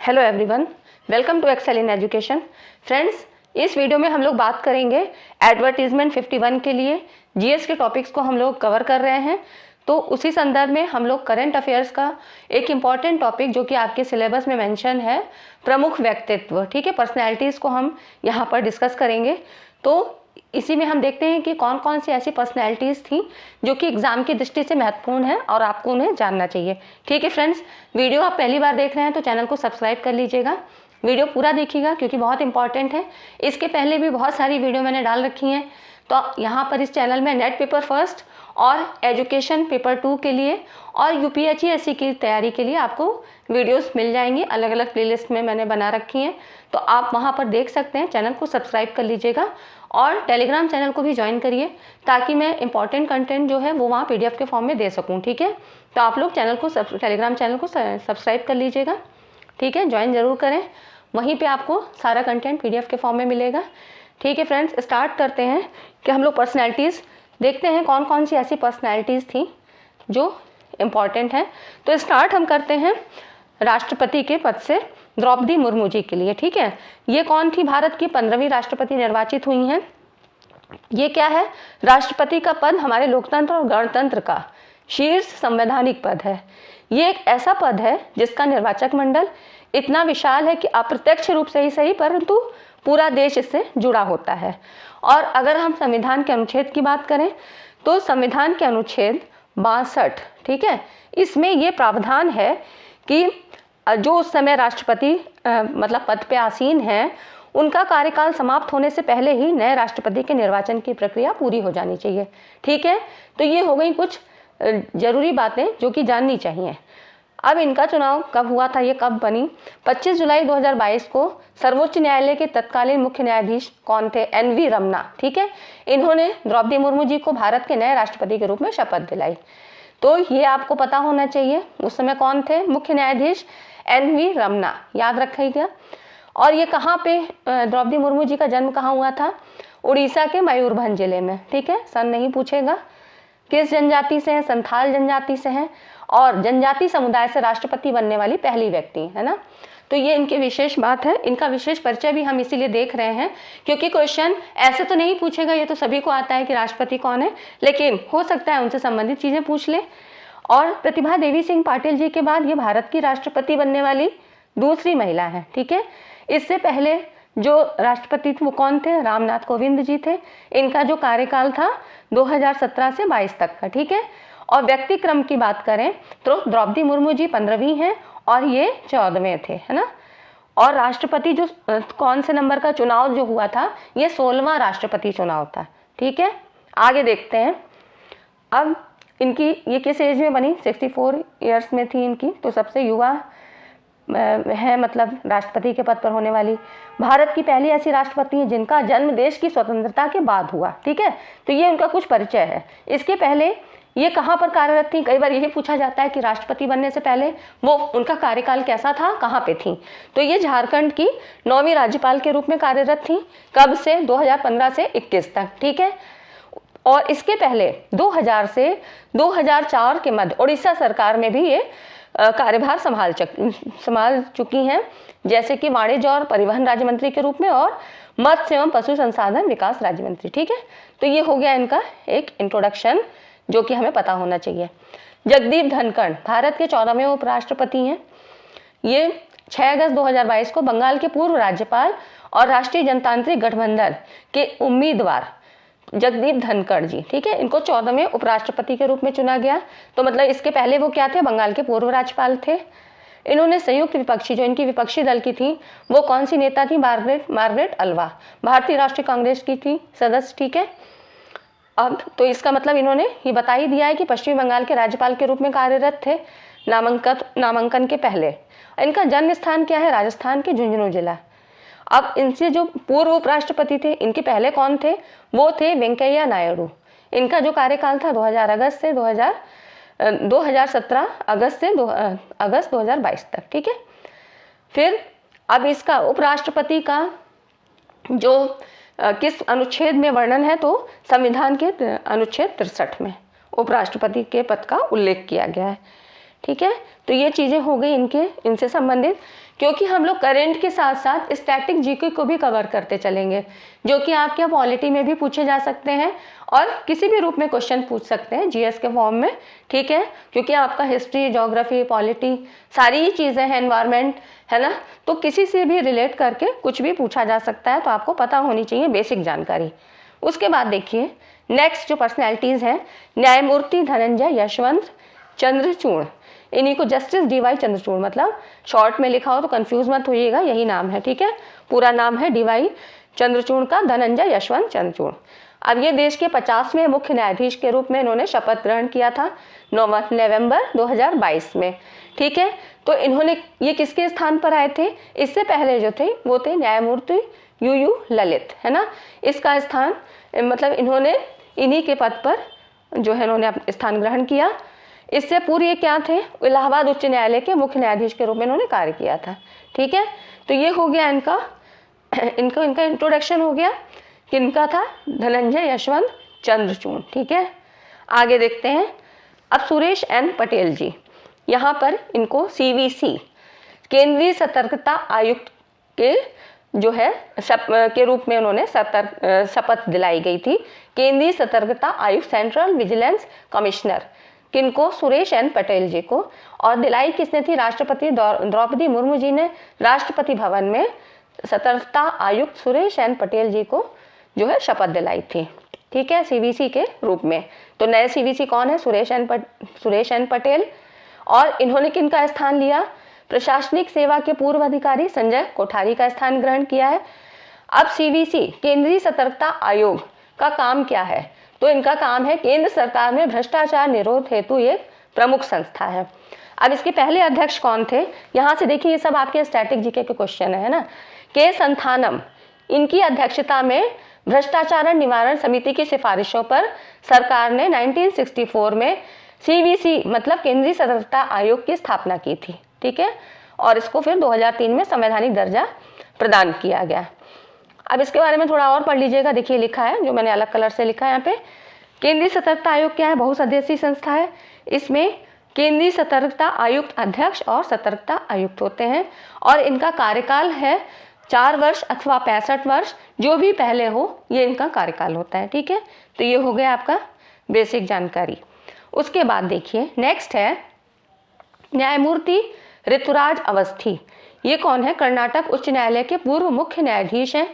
Hello everyone, welcome to Excel in education. Friends, इस video में हम लोग बात करेंगे एडवर्टीजमेंट 51 के लिए जीएस के टॉपिक्स को हम लोग कवर कर रहे हैं। तो उसी संदर्भ में हम लोग करंट अफेयर्स का एक इम्पॉर्टेंट टॉपिक जो कि आपके सिलेबस में मेंशन है, प्रमुख व्यक्तित्व, ठीक है, पर्सनैलिटीज़ को हम यहाँ पर डिस्कस करेंगे। तो इसी में हम देखते हैं कि कौन कौन सी ऐसी पर्सनैलिटीज़ थी जो कि एग्ज़ाम की दृष्टि से महत्वपूर्ण है और आपको उन्हें जानना चाहिए। ठीक है फ्रेंड्स, वीडियो आप पहली बार देख रहे हैं तो चैनल को सब्सक्राइब कर लीजिएगा, वीडियो पूरा देखिएगा क्योंकि बहुत इंपॉर्टेंट है। इसके पहले भी बहुत सारी वीडियो मैंने डाल रखी हैं, तो यहाँ पर इस चैनल में नेट पेपर फर्स्ट और एजुकेशन पेपर 2 के लिए और यूपीएससी की तैयारी के लिए आपको वीडियोस मिल जाएंगी। अलग अलग प्लेलिस्ट में मैंने बना रखी हैं, तो आप वहाँ पर देख सकते हैं। चैनल को सब्सक्राइब कर लीजिएगा और टेलीग्राम चैनल को भी ज्वाइन करिए ताकि मैं इंपॉर्टेंट कंटेंट जो है वो वहाँ पीडीएफ के फॉर्म में दे सकूँ। ठीक है, तो आप लोग टेलीग्राम चैनल को सब्सक्राइब कर लीजिएगा, ठीक है, ज्वाइन ज़रूर करें। वहीं पे आपको सारा कंटेंट पीडीएफ के फॉर्म में मिलेगा। ठीक है फ्रेंड्स, स्टार्ट करते हैं कि हम लोग पर्सनैलिटीज़ देखते हैं कौन कौन सी ऐसी पर्सनैलिटीज़ थी जो इम्पॉर्टेंट हैं। तो स्टार्ट हम करते हैं राष्ट्रपति के पद से द्रौपदी मुर्मू जी के लिए। ठीक है, ये कौन थी? भारत की 15वीं राष्ट्रपति निर्वाचित हुई हैं। ये क्या है? राष्ट्रपति का पद हमारे लोकतंत्र और गणतंत्र का शीर्ष संवैधानिक पद है। ये एक ऐसा पद है जिसका निर्वाचक मंडल इतना विशाल है कि अप्रत्यक्ष रूप से ही सही परंतु पूरा देश इससे जुड़ा होता है। और अगर हम संविधान के अनुच्छेद की बात करें तो संविधान के अनुच्छेद 62, ठीक है, इसमें ये प्रावधान है कि जो उस समय राष्ट्रपति मतलब पद पे आसीन हैं, उनका कार्यकाल समाप्त होने से पहले ही नए राष्ट्रपति के निर्वाचन की प्रक्रिया पूरी हो जानी चाहिए। ठीक है, तो ये हो गई कुछ जरूरी बातें जो कि जाननी चाहिए। अब इनका चुनाव कब हुआ था, ये कब बनी? 25 जुलाई 2022 को सर्वोच्च न्यायालय के तत्कालीन मुख्य न्यायाधीश कौन थे? एन.वी. रमन्ना। ठीक है, इन्होंने द्रौपदी मुर्मू जी को भारत के नए राष्ट्रपति के रूप में शपथ दिलाई। तो ये आपको पता होना चाहिए, उस समय कौन थे मुख्य न्यायाधीश? एन.वी. रमन्ना, याद रखिएगा। और ये कहाँ पे द्रौपदी मुर्मू जी का जन्म कहाँ हुआ था? उड़ीसा के मयूरभंज जिले में। ठीक है, सन नहीं पूछेगा। किस जनजाति से हैं? संथाल जनजाति से हैं और जनजाति समुदाय से राष्ट्रपति बनने वाली पहली व्यक्ति है ना। तो ये इनकी विशेष बात है। इनका विशेष परिचय भी हम इसीलिए देख रहे हैं क्योंकि क्वेश्चन ऐसे तो नहीं पूछेगा, ये तो सभी को आता है कि राष्ट्रपति कौन है, लेकिन हो सकता है उनसे संबंधित चीज़ें पूछ ले। और प्रतिभा देवी सिंह पाटिल जी के बाद ये भारत की राष्ट्रपति बनने वाली दूसरी महिला है। ठीक है, इससे पहले जो राष्ट्रपति थे वो कौन थे? रामनाथ कोविंद जी थे। इनका जो कार्यकाल था 2017 से 22 तक का। ठीक है, और व्यक्ति क्रम की बात करें तो द्रौपदी मुर्मू जी 15वीं हैं और ये 14वें थे, है ना। और राष्ट्रपति जो कौन से नंबर का चुनाव जो हुआ था, ये 16वां राष्ट्रपति चुनाव था। ठीक है, आगे देखते हैं। अब इनकी ये किस एज में बनी? 64 ईयर्स में थी इनकी, तो सबसे युवा है मतलब राष्ट्रपति के पद पर होने वाली। भारत की पहली ऐसी राष्ट्रपति है जिनका जन्म देश की स्वतंत्रता के बाद हुआ। ठीक है, तो ये उनका कुछ परिचय है। इसके पहले ये कहाँ पर कार्यरत थी? कई बार यही पूछा जाता है कि राष्ट्रपति बनने से पहले वो उनका कार्यकाल कैसा था, कहाँ पे थी? तो ये झारखंड की 9वीं राज्यपाल के रूप में कार्यरत थी। कब से? 2015 से 21 तक। ठीक है, और इसके पहले 2000 से 2004 के मध्य उड़ीसा सरकार में भी ये कार्यभार संभाल चुकी हैं, जैसे कि वाणिज्य और परिवहन राज्य मंत्री के रूप में और मत्स्य एवं पशु संसाधन विकास राज्य मंत्री। ठीक है, तो ये हो गया इनका एक इंट्रोडक्शन जो कि हमें पता होना चाहिए। जगदीप धनखड़ भारत के 14वें उपराष्ट्रपति हैं। ये 6 अगस्त 2022 को बंगाल के पूर्व राज्यपाल और राष्ट्रीय जनतांत्रिक गठबंधन के उम्मीदवार जगदीप धनखड़ जी, ठीक है, इनको 14वें उपराष्ट्रपति के रूप में चुना गया। तो मतलब इसके पहले वो क्या थे? बंगाल के पूर्व राज्यपाल थे। इन्होंने संयुक्त विपक्षी, जो इनकी विपक्षी दल की थी, वो कौन सी नेता थी? मार्गरेट अल्वा, भारतीय राष्ट्रीय कांग्रेस की थी सदस्य। ठीक है, अब तो इसका मतलब इन्होंने ये बता ही दिया है कि पश्चिमी बंगाल के राज्यपाल के रूप में कार्यरत थे नामांकन के पहले। इनका जन्म स्थान क्या है? राजस्थान के झुंझुनू जिला। अब इनसे जो पूर्व उपराष्ट्रपति थे, इनके पहले कौन थे? वो थे वेंकैया नायडू। इनका जो कार्यकाल था 2017 अगस्त से अगस्त 2022 तक। ठीक है, फिर अब इसका उपराष्ट्रपति का जो किस अनुच्छेद में वर्णन है? तो संविधान के अनुच्छेद 63 में उपराष्ट्रपति के पद का उल्लेख किया गया है। ठीक है, तो ये चीज़ें हो गई इनसे संबंधित। क्योंकि हम लोग करंट के साथ साथ स्टैटिक जीके को भी कवर करते चलेंगे, जो कि आपके पॉलिटी में भी पूछे जा सकते हैं और किसी भी रूप में क्वेश्चन पूछ सकते हैं जीएस के फॉर्म में, ठीक है। क्योंकि आपका हिस्ट्री, ज्योग्राफी, पॉलिटी सारी ही चीज़ें हैं, एनवायरनमेंट है ना, तो किसी से भी रिलेट करके कुछ भी पूछा जा सकता है, तो आपको पता होनी चाहिए बेसिक जानकारी। उसके बाद देखिए नेक्स्ट जो पर्सनैलिटीज़ हैं, न्यायमूर्ति धनंजय यशवंत चंद्रचूड़, इन्हीं को जस्टिस डीवाई चंद्रचूड़, मतलब शॉर्ट में लिखा हो तो कंफ्यूज मत होइएगा, यही नाम है, ठीक है। पूरा नाम है डीवाई चंद्रचूड़ का धनंजय यशवंत चंद्रचूड़। अब ये देश के 50वें मुख्य न्यायाधीश के रूप में इन्होंने शपथ ग्रहण किया था नवंबर 2022 में, ठीक है। तो इन्होंने ये किसके स्थान पर आए थे, इससे पहले जो थे वो थे न्यायमूर्ति यू ललित, है ना। इसका स्थान मतलब इन्होंने इन्हीं के पद पर जो है इन्होंने स्थान ग्रहण किया। इससे पूर्व ये क्या थे, इलाहाबाद उच्च न्यायालय के मुख्य न्यायाधीश के रूप में इन्होंने कार्य किया था, ठीक है। तो ये हो गया इनका इंट्रोडक्शन हो गया, किनका था, धनंजय यशवंत चंद्रचूड़, ठीक है। आगे देखते हैं अब सुरेश एन पटेल जी, यहाँ पर इनको सीवीसी केंद्रीय सतर्कता आयुक्त के जो है के रूप में उन्होंने शपथ दिलाई गई थी, केंद्रीय सतर्कता आयुक्त, सेंट्रल विजिलेंस कमिश्नर, किनको, सुरेश एन पटेल जी को। और दिलाई किसने थी, राष्ट्रपति द्रौपदी मुर्मू जी ने राष्ट्रपति भवन में सतर्कता आयुक्त सुरेश एन पटेल जी को जो है शपथ दिलाई थी, ठीक है, सीवीसी के रूप में। तो नए सीवीसी कौन है, सुरेश एन पटेल। और इन्होंने किनका स्थान लिया, प्रशासनिक सेवा के पूर्व अधिकारी संजय कोठारी का स्थान ग्रहण किया है। अब सीवीसी केंद्रीय सतर्कता आयोग का काम क्या है, तो इनका काम है केंद्र सरकार में भ्रष्टाचार निरोध हेतु एक प्रमुख संस्था है। अब इसके पहले अध्यक्ष कौन थे, यहाँ से देखिए ये सब आपके स्टैटिक जीके के क्वेश्चन है ना। के संथानम, इनकी अध्यक्षता में भ्रष्टाचार निवारण समिति की सिफारिशों पर सरकार ने 1964 में सीवीसी मतलब केंद्रीय सतर्कता आयोग की स्थापना की थी, ठीक है। और इसको फिर 2003 में संवैधानिक दर्जा प्रदान किया गया। अब इसके बारे में थोड़ा और पढ़ लीजिएगा, देखिए लिखा है, जो मैंने अलग कलर से लिखा है यहाँ पे। केंद्रीय सतर्कता आयोग क्या है, बहुसदस्यीय संस्था है। इसमें केंद्रीय सतर्कता आयुक्त अध्यक्ष और सतर्कता आयुक्त होते हैं और इनका कार्यकाल है 4 वर्ष अथवा 65 वर्ष, जो भी पहले हो ये इनका कार्यकाल होता है, ठीक है। तो ये हो गया आपका बेसिक जानकारी। उसके बाद देखिए नेक्स्ट है न्यायमूर्ति ऋतुराज अवस्थी। ये कौन है, कर्नाटक उच्च न्यायालय के पूर्व मुख्य न्यायाधीश हैं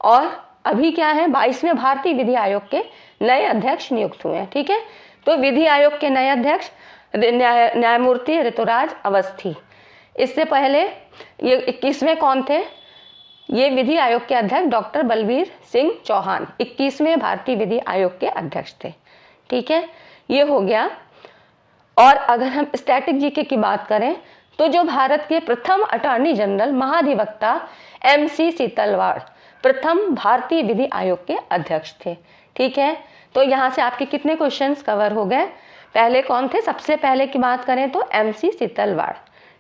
और अभी क्या है 22वें भारतीय विधि आयोग के नए अध्यक्ष नियुक्त हुए हैं, ठीक है। तो विधि आयोग के नए अध्यक्ष न्यायमूर्ति ऋतुराज अवस्थी। इससे पहले ये 21वें कौन थे, ये विधि आयोग के अध्यक्ष डॉक्टर बलबीर सिंह चौहान 21वें भारतीय विधि आयोग के अध्यक्ष थे, ठीक है। ये हो गया। और अगर हम स्टैटिक जीके की बात करें तो जो भारत के प्रथम अटॉर्नी जनरल महाधिवक्ता MC सीतलवाड़ प्रथम भारतीय विधि आयोग के अध्यक्ष थे, ठीक है। तो यहाँ से आपके कितने क्वेश्चंस कवर हो गए, पहले कौन थे, सबसे पहले की बात करें तो MC सीतलवाड़,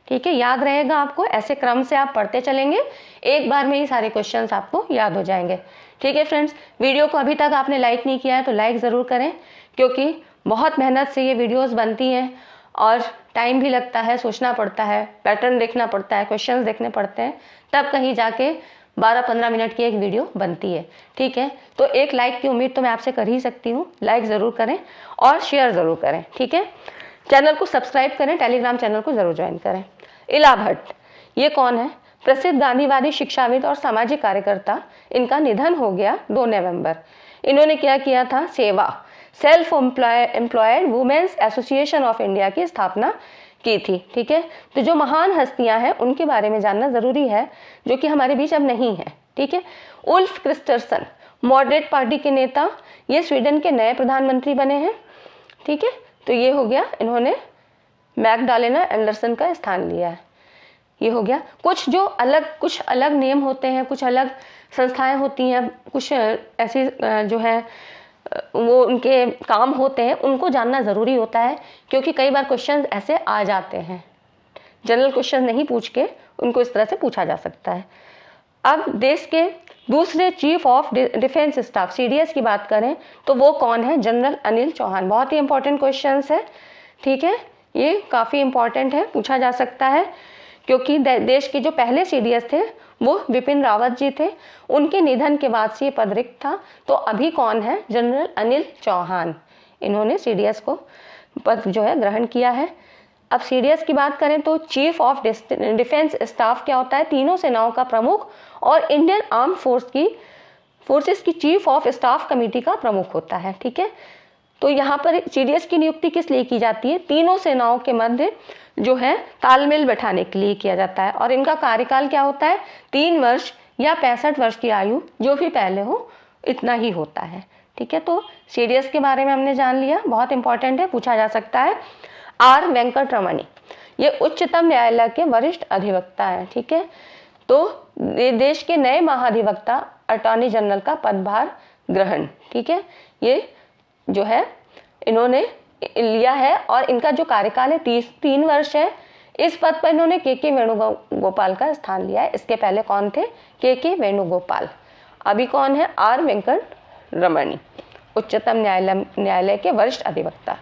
ठीक है। याद रहेगा आपको, ऐसे क्रम से आप पढ़ते चलेंगे, एक बार में ही सारे क्वेश्चंस आपको याद हो जाएंगे, ठीक है। फ्रेंड्स, वीडियो को अभी तक आपने लाइक नहीं किया है तो लाइक ज़रूर करें, क्योंकि बहुत मेहनत से ये वीडियोस बनती हैं और टाइम भी लगता है, सोचना पड़ता है, पैटर्न देखना पड़ता है, क्वेश्चंस देखने पड़ते हैं, तब कहीं जाके 12-15 मिनट की एक वीडियो बनती है, ठीक है। तो एक लाइक की उम्मीद तो मैं आपसे कर ही सकती हूँ, लाइक ज़रूर करें और शेयर ज़रूर करें, ठीक है। चैनल को सब्सक्राइब करें, टेलीग्राम चैनल को ज़रूर ज्वाइन करें। इला भट्ट, ये कौन है, प्रसिद्ध गांधीवादी शिक्षाविद और सामाजिक कार्यकर्ता। इनका निधन हो गया 2 नवंबर। इन्होंने क्या किया था, सेवा self employed women's association of India की स्थापना की थी, ठीक है। तो जो महान हस्तियां हैं उनके बारे में जानना ज़रूरी है, जो कि हमारे बीच अब नहीं है, ठीक है। उल्फ क्रिस्टरसन मॉडरेट पार्टी के नेता, ये स्वीडन के नए प्रधानमंत्री बने हैं, ठीक है। तो ये हो गया, इन्होंने मैगडालेना एंडरसन का स्थान लिया है, ये हो गया। कुछ अलग नेम होते हैं, कुछ अलग संस्थाएं होती हैं, कुछ ऐसी जो है वो उनके काम होते हैं, उनको जानना ज़रूरी होता है, क्योंकि कई बार क्वेश्चन ऐसे आ जाते हैं, जनरल क्वेश्चन नहीं पूछ के उनको इस तरह से पूछा जा सकता है। अब देश के दूसरे chief of defence staff CDS की बात करें तो वो कौन है, जनरल अनिल चौहान। बहुत ही इंपॉर्टेंट क्वेश्चन है, ठीक है, ये काफ़ी इम्पॉर्टेंट है, पूछा जा सकता है, क्योंकि देश के जो पहले CDS थे वो बिपिन रावत जी थे। उनके निधन के बाद से ये पद रिक्त था। तो अभी कौन है? जनरल अनिल चौहान, इन्होंने CDS को पद जो है ग्रहण किया है। अब CDS की बात करें तो चीफ ऑफ डिफेंस स्टाफ क्या होता है? तीनों सेनाओं का प्रमुख और इंडियन आर्म फोर्सेस की चीफ ऑफ स्टाफ कमेटी का प्रमुख होता है। ठीक है, तो यहाँ पर CDS की नियुक्ति किस लिए की जाती है? तीनों सेनाओं के मध्य जो है तालमेल बैठाने के लिए किया जाता है। और इनका कार्यकाल क्या होता है? 3 वर्ष या 65 वर्ष की आयु, जो भी पहले हो इतना ही होता है। ठीक है, तो CDS के बारे में हमने जान लिया, बहुत इंपॉर्टेंट है, पूछा जा सकता है। R वेंकटरमणी, ये उच्चतम न्यायालय के वरिष्ठ अधिवक्ता हैं। ठीक है, तो देश के नए महाधिवक्ता अटॉर्नी जनरल का पदभार ग्रहण। ठीक है, ये जो है इन्होंने लिया है और इनका जो कार्यकाल है 3 वर्ष है। इस पद पर इन्होंने के वेणुगोपाल का स्थान लिया है। इसके पहले कौन थे? के वेणुगोपाल। अभी कौन है? R वेंकटरमणी, उच्चतम न्यायालय के वरिष्ठ अधिवक्ता,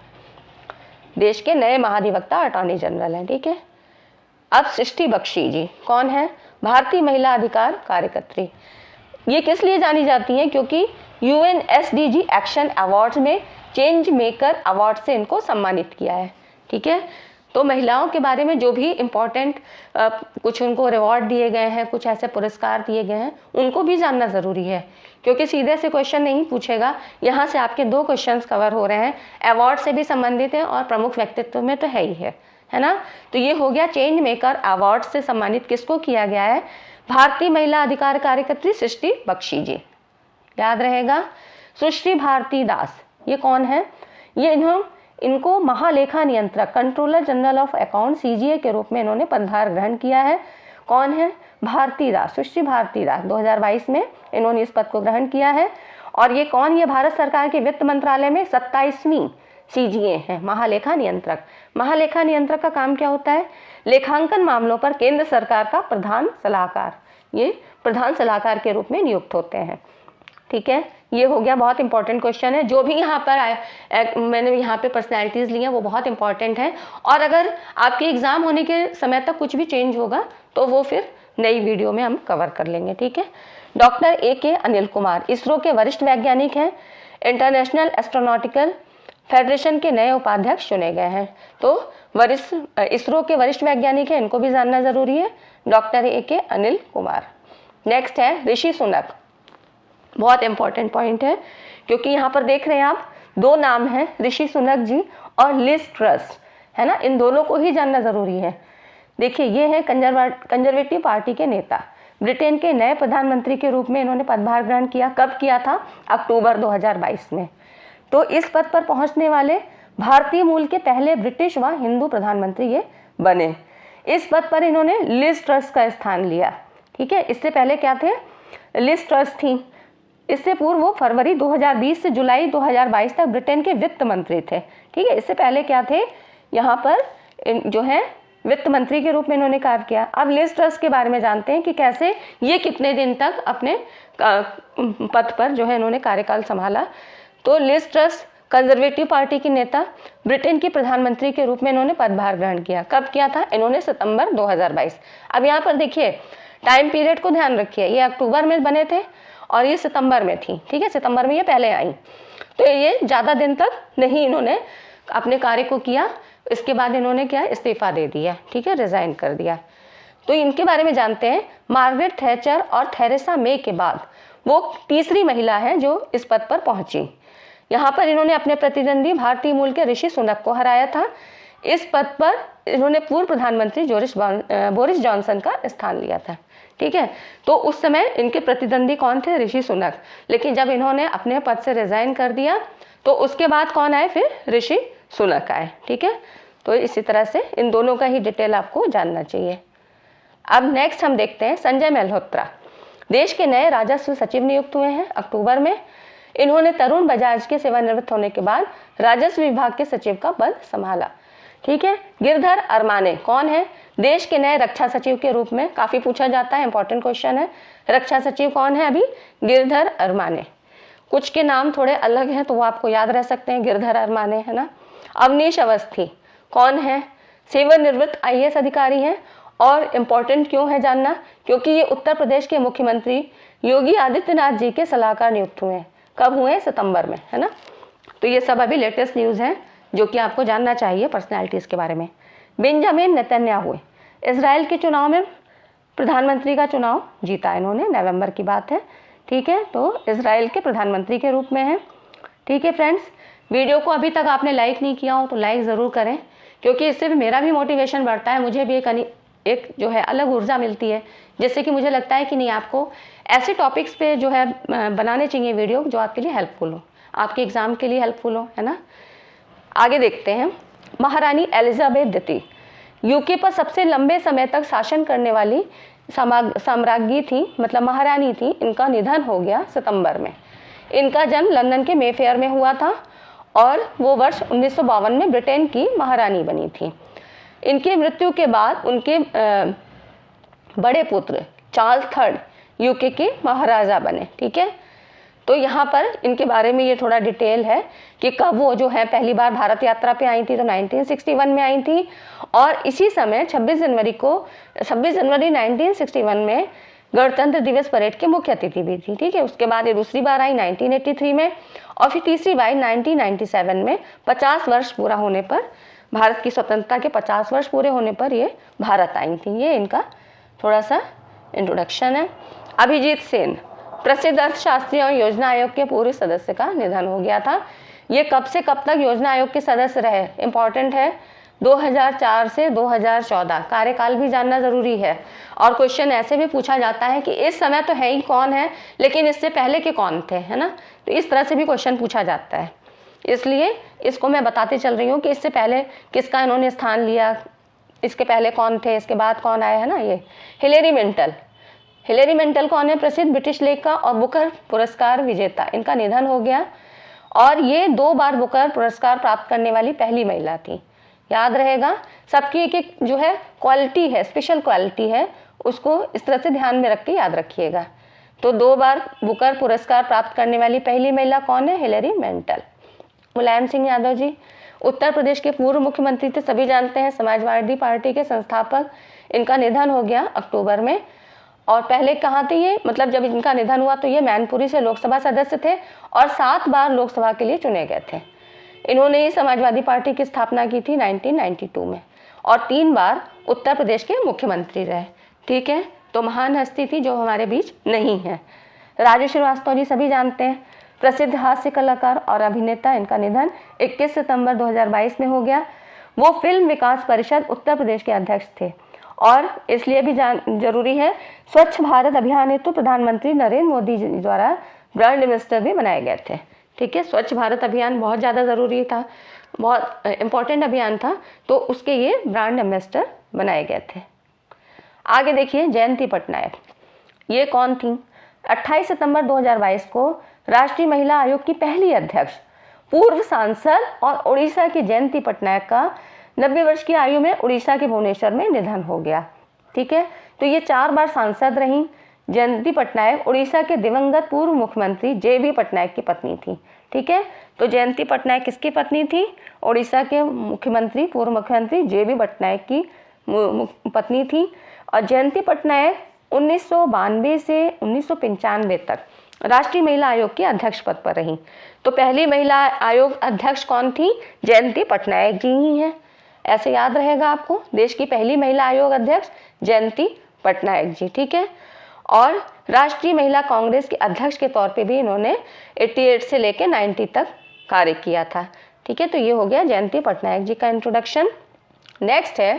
देश के नए महाधिवक्ता अटॉर्नी जनरल हैं। ठीक है, अब सृष्टि बख्शी जी कौन है? भारतीय महिला अधिकार कार्यकर्त्री। ये किस लिए जानी जाती हैं? क्योंकि UNSDG एक्शन अवार्ड्स में चेंज मेकर अवार्ड से इनको सम्मानित किया है। ठीक है, तो महिलाओं के बारे में जो भी इम्पोर्टेंट कुछ उनको रिवॉर्ड दिए गए हैं, कुछ ऐसे पुरस्कार दिए गए हैं, उनको भी जानना ज़रूरी है, क्योंकि सीधे से क्वेश्चन नहीं पूछेगा। यहाँ से आपके 2 क्वेश्चंस कवर हो रहे हैं, अवार्ड से भी संबंधित है और प्रमुख व्यक्तित्व में तो है ही है ना। तो ये हो गया चेंज मेकर अवार्ड से सम्मानित किसको किया गया है? भारतीय महिला अधिकार कार्यकर्त्री सृष्टि बख्शी जी, याद रहेगा। सुश्री भारती दास, ये कौन है? ये इनको महालेखा नियंत्रक controller general of account CGA के रूप में इन्होंने पदभार ग्रहण किया है। कौन है? भारती दास, सुश्री भारती दास। 2022 में इन्होंने इस पद को ग्रहण किया है। और ये कौन? ये भारत सरकार के वित्त मंत्रालय में 27वीं CGA है, महालेखा नियंत्रक। महालेखा नियंत्रक का काम क्या होता है? लेखांकन मामलों पर केंद्र सरकार का प्रधान सलाहकार, ये प्रधान सलाहकार के रूप में नियुक्त होते हैं। ठीक है, ये हो गया, बहुत इंपॉर्टेंट क्वेश्चन है। जो भी यहाँ पर मैंने यहाँ पे पर्सनैलिटीज़ ली हैं वो बहुत इंपॉर्टेंट है। और अगर आपके एग्ज़ाम होने के समय तक कुछ भी चेंज होगा तो वो फिर नई वीडियो में हम कवर कर लेंगे। ठीक है, डॉक्टर AK अनिल कुमार इसरो के वरिष्ठ वैज्ञानिक हैं। इंटरनेशनल एस्ट्रोनॉटिकल फेडरेशन के नए उपाध्यक्ष चुने गए हैं। तो इसरो के वरिष्ठ वैज्ञानिक हैं, इनको भी जानना ज़रूरी है, doctor AK Anil Kumar. Next है ऋषि सुनक, बहुत इंपॉर्टेंट पॉइंट है, क्योंकि यहाँ पर देख रहे हैं आप 2 नाम हैं, ऋषि सुनक जी और लिज ट्रस, है ना। इन दोनों को ही जानना ज़रूरी है। देखिए, ये है कंजर्वेटिव पार्टी के नेता। ब्रिटेन के नए प्रधानमंत्री के रूप में इन्होंने पदभार ग्रहण किया। कब किया था? अक्टूबर 2022 में। तो इस पद पर पहुंचने वाले भारतीय मूल के पहले ब्रिटिश व हिंदू प्रधानमंत्री ये बने। इस पद पर इन्होंने लिज ट्रस का स्थान लिया। ठीक है, इससे पहले क्या थे? लिज ट्रस थी। इससे पूर्व वो फरवरी 2020 से जुलाई 2022 तक ब्रिटेन के वित्त मंत्री थे। ठीक है, इससे पहले क्या थे? यहाँ पर जो है वित्त मंत्री के रूप में इन्होंने कार्य किया। अब लिज ट्रस के बारे में जानते हैं कि कैसे ये कितने दिन तक अपने पद पर जो है इन्होंने कार्यकाल संभाला। तो लिज ट्रस कंजर्वेटिव पार्टी की नेता, ब्रिटेन की प्रधानमंत्री के रूप में इन्होंने पदभार ग्रहण किया। कब किया था? इन्होंने सितंबर 2022। अब यहाँ पर देखिए टाइम पीरियड को ध्यान रखिए, ये अक्टूबर में बने थे और ये सितंबर में थी। ठीक है, सितंबर में ये पहले आई, तो ये ज़्यादा दिन तक नहीं इन्होंने अपने कार्य को किया। इसके बाद इन्होंने क्या? इस्तीफा दे दिया। ठीक है, रिज़ाइन कर दिया। तो इनके बारे में जानते हैं। मार्गरेट थैचर और थेरेसा मे के बाद वो तीसरी महिला है जो इस पद पर पहुंची। यहाँ पर इन्होंने अपने प्रतिद्वंदी भारतीय मूल के ऋषि सुनक को हराया था। इस पद पर इन्होंने पूर्व प्रधानमंत्री बोरिस जॉनसन का स्थान लिया था। ठीक है, तो उस समय इनके प्रतिद्वंदी कौन थे? ऋषि सुनक। लेकिन जब इन्होंने अपने पद से रिजाइन कर दिया तो उसके बाद कौन आए? फिर ऋषि सुनक आए। ठीक है, तो इसी तरह से इन दोनों का ही डिटेल आपको जानना चाहिए। अब नेक्स्ट हम देखते हैं संजय मल्होत्रा, देश के नए राजस्व सचिव नियुक्त हुए हैं अक्टूबर में। इन्होंने तरुण बजाज के सेवानिवृत्त होने के बाद राजस्व विभाग के सचिव का पद संभाला। ठीक है, गिरधर अरमाने कौन है? देश के नए रक्षा सचिव के रूप में काफी पूछा जाता है, इंपॉर्टेंट क्वेश्चन है। रक्षा सचिव कौन है अभी? गिरधर अरमाने। कुछ के नाम थोड़े अलग हैं तो वो आपको याद रह सकते हैं, गिरधर अरमाने, है ना। अवनीश अवस्थी कौन है, सेवानिवृत्त IAS अधिकारी हैं। और इम्पोर्टेंट क्यों है जानना, क्योंकि ये उत्तर प्रदेश के मुख्यमंत्री योगी आदित्यनाथ जी के सलाहकार नियुक्त हुए हैं। कब हुए? सितंबर में, है ना। तो ये सब अभी लेटेस्ट न्यूज़ हैं जो कि आपको जानना चाहिए पर्सनैलिटीज़ के बारे में। बेंजामिन नेतन्याहू इजराइल के चुनाव में प्रधानमंत्री का चुनाव जीता इन्होंने, नवंबर की बात है, ठीक है। तो इजराइल के प्रधानमंत्री के रूप में है, ठीक है फ्रेंड्स। वीडियो को अभी तक आपने लाइक नहीं किया हो तो लाइक ज़रूर करें, क्योंकि इससे भी मेरा भी मोटिवेशन बढ़ता है, मुझे भी एक जो है अलग ऊर्जा मिलती है, जिससे कि मुझे लगता है कि नहीं, आपको ऐसे टॉपिक्स पे जो है बनाने चाहिए वीडियो जो आपके लिए हेल्पफुल हो, आपके एग्ज़ाम के लिए हेल्पफुल हो, है ना। आगे देखते हैं। महारानी एलिजाबेथ द्वितीय यूके पर सबसे लंबे समय तक शासन करने वाली साम्राज्ञी थी, मतलब महारानी थी। इनका निधन हो गया सितंबर में। इनका जन्म लंदन के मेफेयर में हुआ था और वो वर्ष 1952 में ब्रिटेन की महारानी बनी थी। इनकी मृत्यु के बाद उनके बड़े पुत्र चार्ल्स III यूके के महाराजा बने, ठीक है। तो यहाँ पर इनके बारे में ये थोड़ा डिटेल है कि कब वो जो है पहली बार भारत यात्रा पे आई थी, तो 1961 में आई थी। और इसी समय 26 जनवरी 1961 में गणतंत्र दिवस परेड के मुख्य अतिथि भी थी, ठीक है। उसके बाद ये दूसरी बार आई 1983 में, और फिर तीसरी बार 1997 में 50 वर्ष पूरा होने पर, भारत की स्वतंत्रता के 50 वर्ष पूरे होने पर ये भारत आई थी। ये इनका थोड़ा सा इंट्रोडक्शन है। अभिजीत सेन प्रसिद्ध अर्थशास्त्री और योजना आयोग के पूर्व सदस्य का निधन हो गया था। ये कब से कब तक योजना आयोग के सदस्य रहे, इंपॉर्टेंट है, 2004 से 2014। कार्यकाल भी जानना जरूरी है। और क्वेश्चन ऐसे भी पूछा जाता है कि इस समय तो है ही कौन है, लेकिन इससे पहले के कौन थे, है ना। तो इस तरह से भी क्वेश्चन पूछा जाता है, इसलिए इसको मैं बताते चल रही हूँ कि इससे पहले किसका इन्होंने स्थान लिया, इसके पहले कौन थे, इसके बाद कौन आया, है ना। ये हिलेरी मेंटल कौन है? प्रसिद्ध ब्रिटिश लेखिका और बुकर पुरस्कार विजेता। इनका निधन हो गया और ये 2 बार बुकर पुरस्कार प्राप्त करने वाली पहली महिला थी। याद रहेगा, सबकी एक जो है क्वालिटी है, स्पेशल क्वालिटी है, उसको इस तरह से ध्यान में रख के याद रखिएगा। तो 2 बार बुकर पुरस्कार प्राप्त करने वाली पहली महिला कौन है? Hilary Mantel. मुलायम सिंह यादव जी उत्तर प्रदेश के पूर्व मुख्यमंत्री थे, सभी जानते हैं, समाजवादी पार्टी के संस्थापक। इनका निधन हो गया अक्टूबर में। और पहले कहाँ थे ये, मतलब जब इनका निधन हुआ तो ये मैनपुरी से लोकसभा सदस्य थे और 7 बार लोकसभा के लिए चुने गए थे। इन्होंने ही समाजवादी पार्टी की स्थापना की थी 1992 में और 3 बार उत्तर प्रदेश के मुख्यमंत्री रहे, ठीक है। तो महान हस्ती थी जो हमारे बीच नहीं है। राजू श्रीवास्तव जी सभी जानते हैं, प्रसिद्ध हास्य कलाकार और अभिनेता। इनका निधन 21 सितंबर 2022 में हो गया। वो फिल्म विकास परिषद उत्तर प्रदेश के अध्यक्ष थे और इसलिए भी जरूरी है, स्वच्छ भारत अभियान हेतु प्रधानमंत्री नरेंद्र मोदी जी द्वारा ब्रांड एम्बेसडर भी बनाए गए थे, ठीक है। स्वच्छ भारत अभियान बहुत ज़्यादा ज़रूरी था, बहुत इम्पोर्टेंट अभियान था, तो उसके ये ब्रांड एम्बेसडर बनाए गए थे। आगे देखिए, जयंती पटनायक ये कौन थी? 28 सितंबर 2022 को राष्ट्रीय महिला आयोग की पहली अध्यक्ष, पूर्व सांसद और उड़ीसा की जयंती पटनायक का 90 वर्ष की आयु में उड़ीसा के भुवनेश्वर में निधन हो गया, ठीक है। तो ये 4 बार सांसद रहीं। जयंती पटनायक उड़ीसा के दिवंगत पूर्व मुख्यमंत्री JB पटनायक की पत्नी थी, ठीक है। तो जयंती पटनायक किसकी पत्नी थी? उड़ीसा के मुख्यमंत्री, पूर्व मुख्यमंत्री JB पटनायक की पत्नी थी। और जयंती पटनायक 1992 से 1995 तक राष्ट्रीय महिला आयोग के अध्यक्ष पद पर रहीं। तो पहली महिला आयोग अध्यक्ष कौन थी? जयंती पटनायक जी ही हैं, ऐसे याद रहेगा आपको। देश की पहली महिला आयोग अध्यक्ष जयंती पटनायक जी, ठीक है। और राष्ट्रीय महिला कांग्रेस के अध्यक्ष के तौर पे भी इन्होंने 88 से लेकर 90 तक कार्य किया था, ठीक है। तो ये हो गया जयंती पटनायक जी का इंट्रोडक्शन। नेक्स्ट है,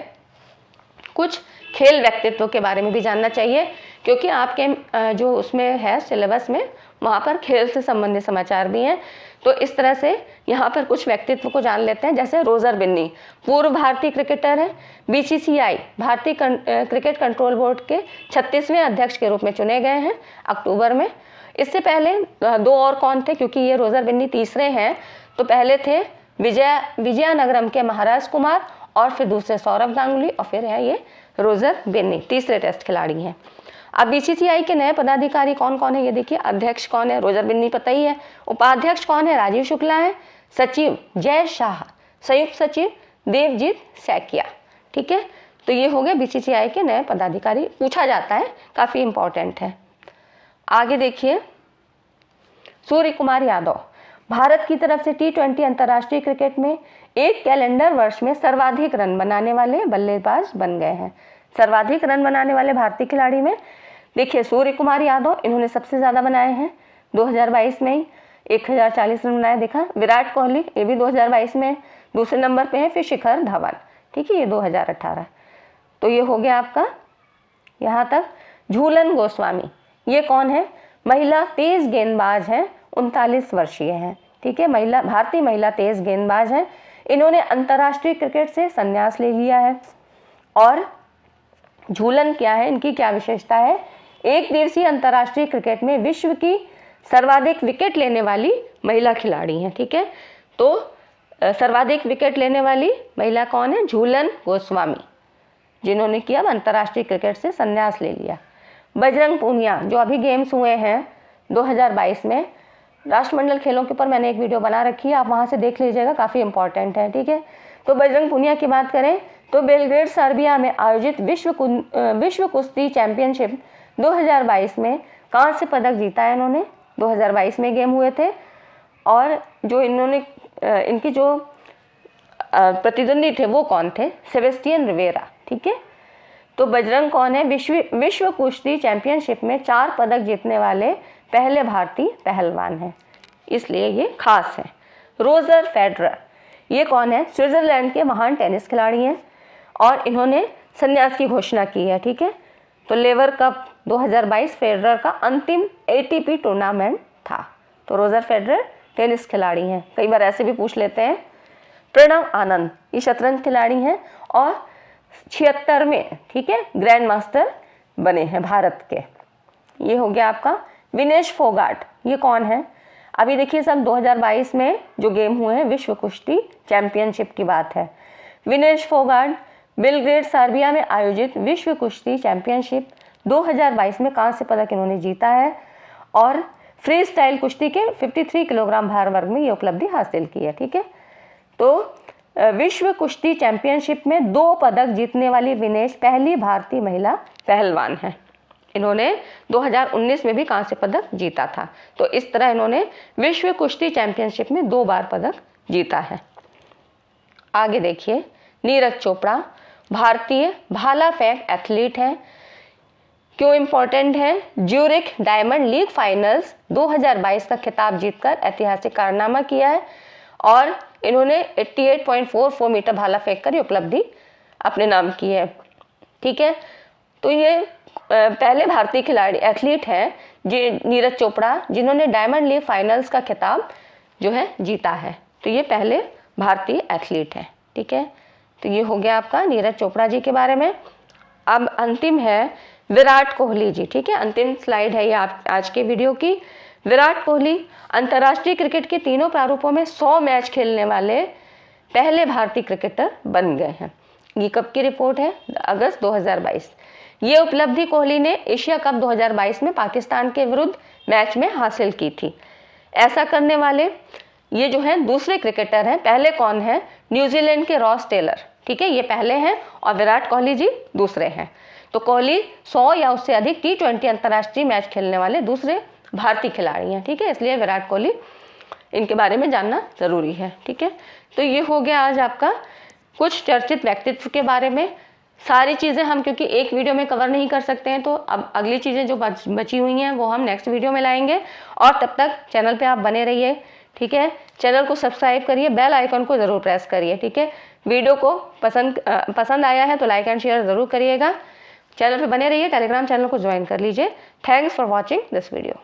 कुछ खेल व्यक्तित्व के बारे में भी जानना चाहिए, क्योंकि आपके जो उसमें है सिलेबस में, वहाँ पर खेल से संबंधित समाचार भी हैं। तो इस तरह से यहाँ पर कुछ व्यक्तित्व को जान लेते हैं। जैसे रोजर बिन्नी पूर्व भारतीय क्रिकेटर है, BCCI भारतीय क्रिकेट कंट्रोल बोर्ड के 36वें अध्यक्ष के रूप में चुने गए हैं अक्टूबर में। इससे पहले 2 और कौन थे, क्योंकि ये रोजर बिन्नी तीसरे हैं, तो पहले थे विजयनगरम के महाराज कुमार और फिर दूसरे सौरभ गांगुली और फिर है ये रोजर बिन्नी, तीसरे टेस्ट खिलाड़ी हैं। अब BCCI के नए पदाधिकारी कौन कौन है ये देखिए। अध्यक्ष कौन है? रोजर बिन्नी पता ही है। उपाध्यक्ष कौन है? राजीव शुक्ला है। सचिव जय शाह, संयुक्त सचिव देवजीत सैकिया। ठीक है, तो ये हो गए बीसीसीआई के नए पदाधिकारी, पूछा जाता है, काफ़ी इंपॉर्टेंट है। आगे देखिए, सूर्य कुमार यादव भारत की तरफ से T20 अंतर्राष्ट्रीय क्रिकेट में एक कैलेंडर वर्ष में सर्वाधिक रन बनाने वाले बल्लेबाज बन गए हैं। सर्वाधिक रन बनाने वाले भारतीय खिलाड़ी में देखिए सूर्य कुमार यादव, इन्होंने सबसे ज़्यादा बनाए हैं 2022 में ही 1040 रन बनाए। देखा, विराट कोहली ये भी 2022 में दूसरे नंबर पे है, फिर शिखर धवन, ठीक है, ये 2018। तो ये हो गया आपका यहाँ तक। झूलन गोस्वामी, ये कौन है? महिला तेज गेंदबाज हैं, 39 वर्षीय हैं। ठीक है, भारतीय महिला तेज गेंदबाज हैं। इन्होंने अंतर्राष्ट्रीय क्रिकेट से संन्यास ले लिया है। और झूलन क्या है, इनकी क्या विशेषता है? एक दिवसीय अंतर्राष्ट्रीय क्रिकेट में विश्व की सर्वाधिक विकेट लेने वाली महिला खिलाड़ी हैं। ठीक है, तो सर्वाधिक विकेट लेने वाली महिला कौन है? झूलन गोस्वामी, जिन्होंने किया अंतर्राष्ट्रीय क्रिकेट से संन्यास ले लिया। बजरंग पूनिया, जो अभी गेम्स हुए हैं 2022 में, राष्ट्रमंडल खेलों के ऊपर मैंने एक वीडियो बना रखी है, आप वहाँ से देख लीजिएगा, काफ़ी इंपॉर्टेंट है। ठीक है, तो बजरंग पूनिया की बात करें तो बेलग्रेड सर्बिया में आयोजित विश्व कुश्ती चैंपियनशिप 2022 में कांस्य पदक जीता है इन्होंने। 2022 में गेम हुए थे और जो इनकी जो प्रतिद्वंदी थे वो कौन थे? Sebastian Rivera. ठीक है, तो बजरंग कौन है? विश्व कुश्ती चैंपियनशिप में 4 पदक जीतने वाले पहले भारतीय पहलवान हैं, इसलिए ये खास है। रोजर फेडरर, ये कौन है? स्विट्जरलैंड के महान टेनिस खिलाड़ी हैं और इन्होंने संन्यास की घोषणा की है। ठीक है, तो लेवर कप 2022 फेडरर का अंतिम ATP टूर्नामेंट था। तो रोजर फेडरर टेनिस खिलाड़ी हैं, कई बार ऐसे भी पूछ लेते हैं। प्रणव आनंद, ये शतरंज खिलाड़ी हैं और 76वें, ठीक है, ग्रैंड मास्टर बने हैं भारत के। ये हो गया आपका। विनेश फोगाट, ये कौन है? अभी देखिए सब 2022 में जो गेम हुए हैं विश्व कुश्ती चैंपियनशिप की बात है। विनेश फोगाट बेलग्रेड सर्बिया में आयोजित विश्व कुश्ती चैंपियनशिप 2022 में कांस्य पदक इन्होंने जीता है और फ्री स्टाइल कुश्ती के 53 किलोग्राम भार वर्ग में ये उपलब्धि हासिल की है। ठीक है, तो विश्व कुश्ती चैंपियनशिप में 2 पदक जीतने वाली विनेश पहली भारतीय महिला पहलवान है। इन्होंने 2019 में भी कांस्य पदक जीता था। तो इस तरह इन्होंने विश्व कुश्ती चैंपियनशिप में 2 बार पदक जीता है। आगे देखिए, नीरज चोपड़ा भारतीय भाला फेंक एथलीट हैं। क्यों इम्पोर्टेंट है? ज्यूरिख डायमंड लीग फाइनल्स 2022 का खिताब जीतकर ऐतिहासिक कारनामा किया है और इन्होंने 88.44 मीटर भाला फेंक कर ये उपलब्धि अपने नाम की है। ठीक है, तो ये पहले भारतीय खिलाड़ी एथलीट हैं नीरज चोपड़ा, जिन्होंने डायमंड लीग फाइनल्स का खिताब जो है जीता है। तो ये पहले भारतीय एथलीट हैं। ठीक है, तो ये हो गया आपका नीरज चोपड़ा जी के बारे में। अब अंतिम है विराट कोहली जी। ठीक है, अंतिम स्लाइड है ये आज के वीडियो की। विराट कोहली अंतर्राष्ट्रीय क्रिकेट के तीनों प्रारूपों में 100 मैच खेलने वाले पहले भारतीय क्रिकेटर बन गए हैं। ये कब की रिपोर्ट है? अगस्त 2022। ये उपलब्धि कोहली ने एशिया कप 2022 में पाकिस्तान के विरुद्ध मैच में हासिल की थी। ऐसा करने वाले ये जो हैं दूसरे क्रिकेटर हैं। पहले कौन है? न्यूजीलैंड के रॉस टेलर। ठीक है, ये पहले हैं और विराट कोहली जी दूसरे हैं। तो कोहली 100 या उससे अधिक T20 अंतर्राष्ट्रीय मैच खेलने वाले दूसरे भारतीय खिलाड़ी हैं। ठीक है, इसलिए विराट कोहली, इनके बारे में जानना ज़रूरी है। ठीक है, तो ये हो गया आज आपका कुछ चर्चित व्यक्तित्व के बारे में। सारी चीज़ें हम क्योंकि एक वीडियो में कवर नहीं कर सकते हैं, तो अब अगली चीज़ें जो बची हुई हैं वो हम नेक्स्ट वीडियो में लाएंगे। और तब तक चैनल पे आप बने रहिए। ठीक है, चैनल को सब्सक्राइब करिए, बेल आइकन को ज़रूर प्रेस करिए। ठीक है, वीडियो को पसंद आया है तो लाइक एंड शेयर ज़रूर करिएगा। चैनल पे बने रहिए, टेलीग्राम चैनल को ज्वाइन कर लीजिए। Thanks for watching this video.